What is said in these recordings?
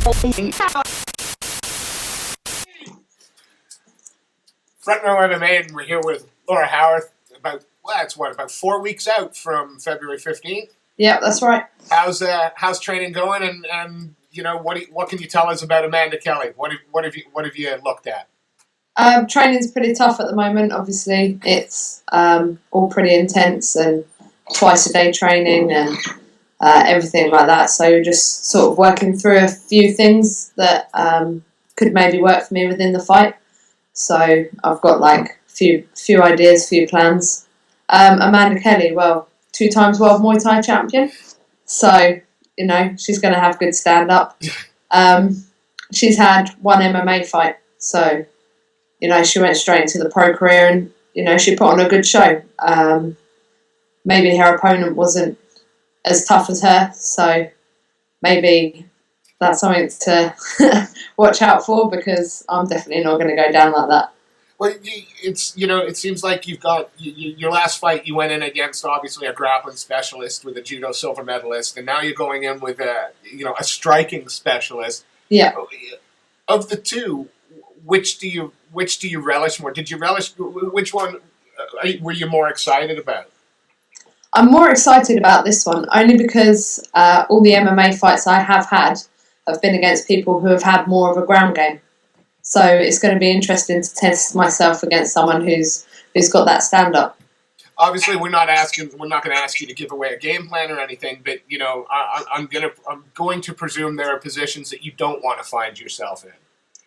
Front Row MMA, and we're here with Laura Howarth. About 4 weeks out from February 15th. Yeah, that's right. How's training going? And what can you tell us about Amanda Kelly? What have you looked at? Training's pretty tough at the moment. Obviously, it's all pretty intense and twice a day training and everything like that. So you're just sort of working through a few things that could maybe work for me within the fight. So I've got like few ideas, few plans. Amanda Kelly, well, 2 times world Muay Thai champion. So, she's going to have good stand-up. She's had 1 MMA fight. So, she went straight into the pro career and, she put on a good show. Maybe her opponent wasn't as tough as her. So maybe that's something to watch out for, because I'm definitely not going to go down like that. Well, it seems like you've got your last fight. You went in against obviously a grappling specialist with a judo silver medalist, and now you're going in with a striking specialist. Yeah. Of the two, which do you relish more? Did you relish which one? Were you more excited about? I'm more excited about this one only because all the MMA fights I have had have been against people who have had more of a ground game. So it's going to be interesting to test myself against someone who's got that stand-up. Obviously, we're not going to ask you to give away a game plan or anything, but I'm going to presume there are positions that you don't want to find yourself in.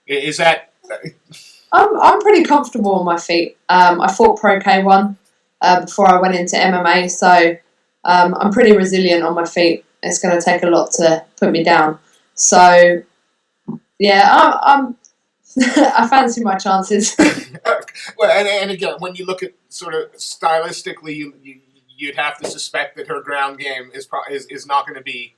Is that? I'm pretty comfortable on my feet. I fought Pro K1 before I went into MMA, so I'm pretty resilient on my feet. It's going to take a lot to put me down. So yeah, I'm I fancy my chances. Well, and again, when you look at sort of stylistically, you'd have to suspect that her ground game is not going to be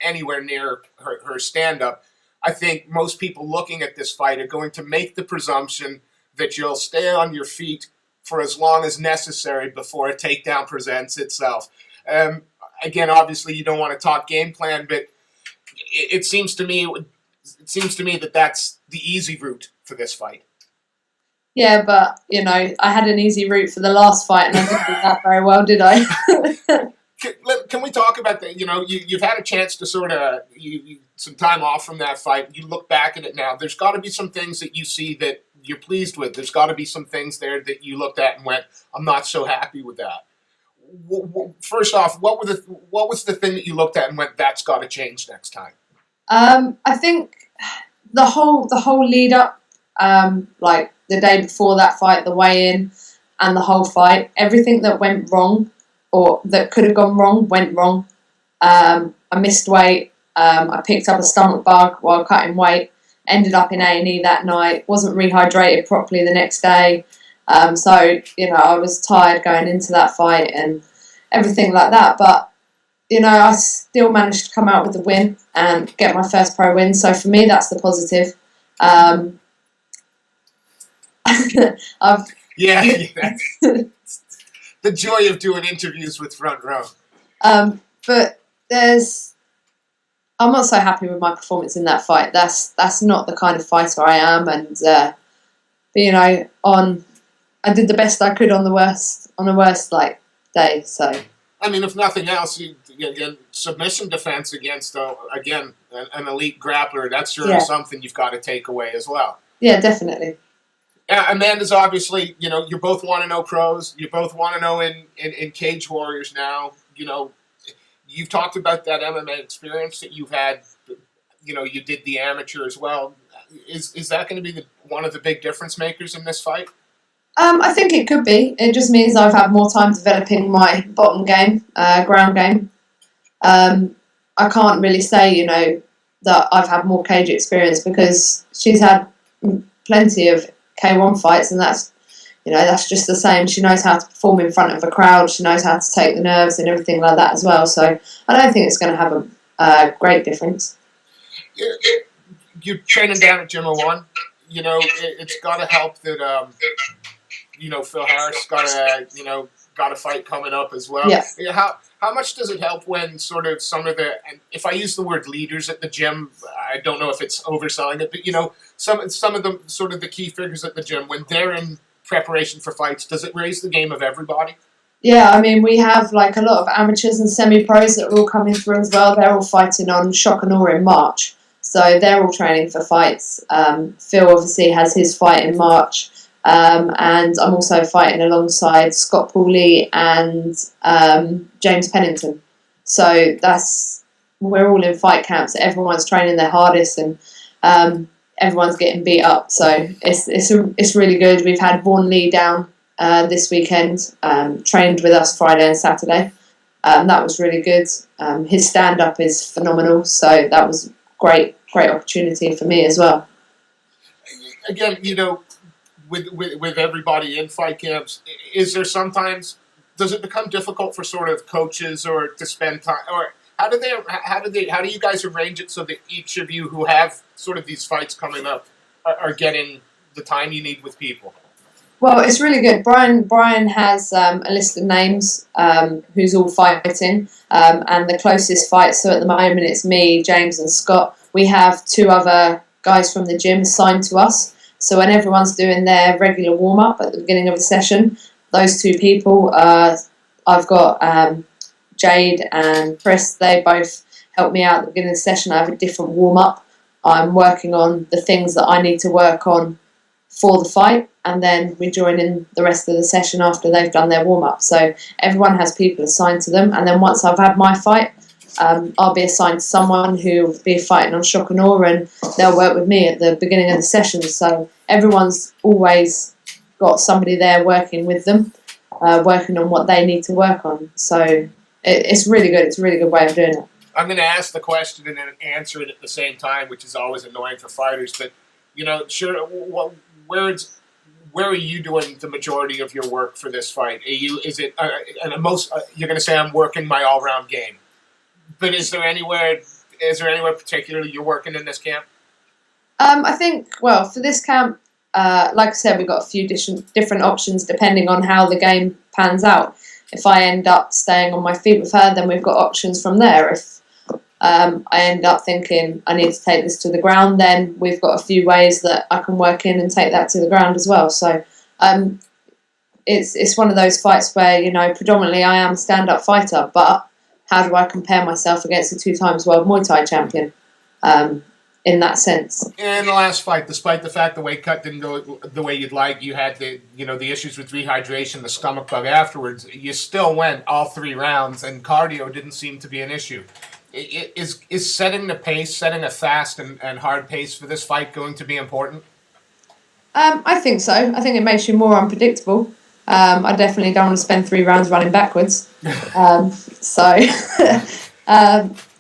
anywhere near her stand-up. I think most people looking at this fight are going to make the presumption that you'll stay on your feet for as long as necessary before a takedown presents itself. Again, obviously, you don't want to talk game plan, but it seems to me that that's the easy route for this fight. Yeah, but I had an easy route for the last fight, and I didn't do that very well, did I? Can we talk about that? You've had a chance to sort of some time off from that fight. You look back at it now. There's got to be some things that you see that you're pleased with. There's got to be some things there that you looked at and went, "I'm not so happy with that." First off, what was the thing that you looked at and went, "That's got to change next time"? I think the whole lead up, like the day before that fight, the weigh-in, and the whole fight, everything that went wrong or that could have gone wrong went wrong. I missed weight. I picked up a stomach bug while cutting weight. Ended up in A&E that night. Wasn't rehydrated properly the next day. So I was tired going into that fight and everything like that. But I still managed to come out with the win and get my first pro win. So for me, that's the positive. The joy of doing interviews with Front Row. But I'm not so happy with my performance in that fight. That's not the kind of fighter I am, and I did the best I could on the worst like day. So I mean, if nothing else, again, submission defense against an elite grappler, that's sure something you've got to take away as well. Yeah, definitely. Amanda's obviously, you're both 1-0 pros. You both 1-0 in Cage Warriors now. You've talked about that MMA experience that you've had. You did the amateur as well. Is that going to be one of the big difference makers in this fight? I think it could be. It just means I've had more time developing my bottom game, ground game. I can't really say, that I've had more cage experience, because she's had plenty of K1 fights, and that's just the same. She knows how to perform in front of a crowd. She knows how to take the nerves and everything like that as well. So I don't think it's going to have a great difference. You're training down at Gym 01. It's got to help that, Phil Harris got a fight coming up as well. Yes. How much does it help when sort of some of the, and if I use the word leaders at the gym, I don't know if it's overselling it, but some of the sort of the key figures at the gym when they're in preparation for fights, does it raise the game of everybody? Yeah, I mean, we have like a lot of amateurs and semi-pros that are all coming through as well. They're all fighting on Shock and Awe in March, so they're all training for fights. Phil obviously has his fight in March, and I'm also fighting alongside Scott Pauley and James Pennington. So we're all in fight camps. Everyone's training their hardest, and everyone's getting beat up. So it's really good. We've had Vaughan Lee down this weekend, trained with us Friday and Saturday. That was really good. His stand-up is phenomenal, so that was great opportunity for me as well. Again, with everybody in fight camps, is there sometimes, does it become difficult for sort of coaches or to spend time, or how do you guys arrange it so that each of you who have sort of these fights coming up are getting the time you need with people? Well, it's really good. Brian has a list of names who's all fighting, and the closest fights. So at the moment, it's me, James, and Scott. We have 2 other guys from the gym assigned to us. So when everyone's doing their regular warm up at the beginning of the session, those 2 people, I've got Jade and Chris. They both help me out at the beginning of the session. I have a different warm up. I'm working on the things that I need to work on for the fight, and then we join in the rest of the session after they've done their warm-up. So everyone has people assigned to them, and then once I've had my fight, I'll be assigned to someone who will be fighting on Shock and Awe, and they'll work with me at the beginning of the session. So everyone's always got somebody there working with them, working on what they need to work on. So it's really good. It's a really good way of doing it. I'm going to ask the question and then answer it at the same time, which is always annoying for fighters, but sure, where are you doing the majority of your work for this fight? You're going to say I'm working my all-round game, but is there anywhere particularly you're working in this camp? I think, well, for this camp, like I said, we've got a few different options depending on how the game pans out. If I end up staying on my feet with her, then we've got options from there. If I end up thinking I need to take this to the ground, then we've got a few ways that I can work in and take that to the ground as well. So it's one of those fights where, predominantly I am a stand-up fighter, but how do I compare myself against a 2 times world Muay Thai champion in that sense? In the last fight, despite the fact the weight cut didn't go the way you'd like, you had the issues with rehydration, the stomach bug afterwards, you still went all 3 rounds, and cardio didn't seem to be an issue. Is setting the pace, setting a fast and hard pace for this fight going to be important? I think so. I think it makes you more unpredictable. I definitely don't want to spend 3 rounds running backwards.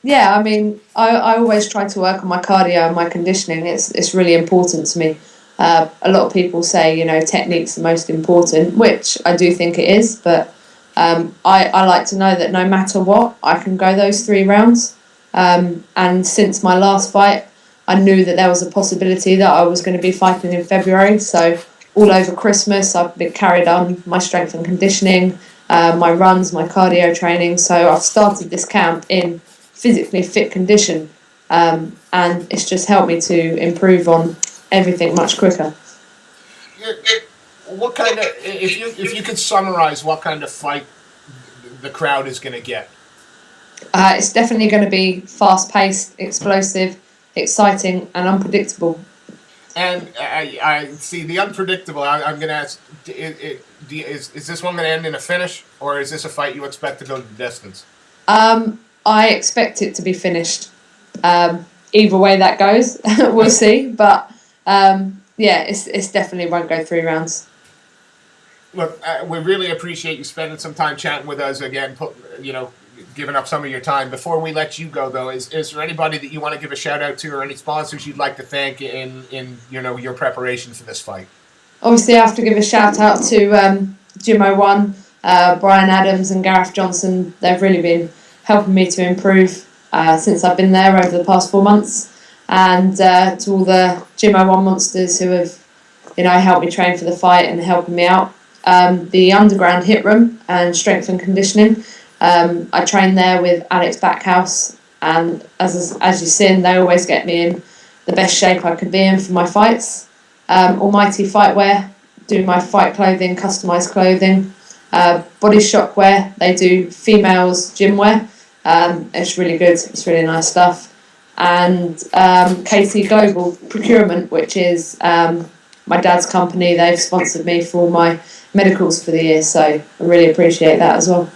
Yeah, I mean, I always try to work on my cardio and my conditioning. It's really important to me. A lot of people say, technique's the most important, which I do think it is, but I like to know that no matter what, I can go those 3 rounds. And since my last fight, I knew that there was a possibility that I was going to be fighting in February. So all over Christmas, I've been carried on my strength and conditioning, my runs, my cardio training. So I've started this camp in physically fit condition, and it's just helped me to improve on everything much quicker. What kind of, if you could summarize what kind of fight the crowd is going to get? It's definitely going to be fast-paced, explosive, exciting, and unpredictable. And I see the unpredictable. I'm going to ask: is this one going to end in a finish, or is this a fight you expect to go the distance? I expect it to be finished. Either way that goes, we'll see. But it's definitely won't go 3 rounds. Look, we really appreciate you spending some time chatting with us again. Giving up some of your time. Before we let you go, though, is there anybody that you want to give a shout out to, or any sponsors you'd like to thank in your preparation for this fight? Obviously, I have to give a shout out to Gym 01, Brian Adams and Gareth Johnson. They've really been helping me to improve since I've been there over the past 4 months, and to all the Gym 01 monsters who have helped me train for the fight and helping me out. The Underground Hit Room and Strength and Conditioning. I train there with Alex Backhouse and as you've seen, they always get me in the best shape I can be in for my fights. Almighty Fightwear do my fight clothing, customised clothing. Body Shop Wear, they do females gym wear. It's really good, it's really nice stuff. And KT Global Procurement, which is my dad's company, they've sponsored me for all my medicals for the year, so I really appreciate that as well.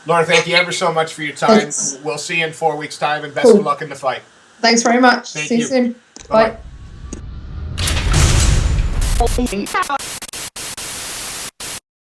Laura, thank you ever so much for your time. Thanks. We'll see you in 4 weeks' time, and best of luck in the fight. Thanks very much. Thank See you you. soon. Bye-bye. Bye.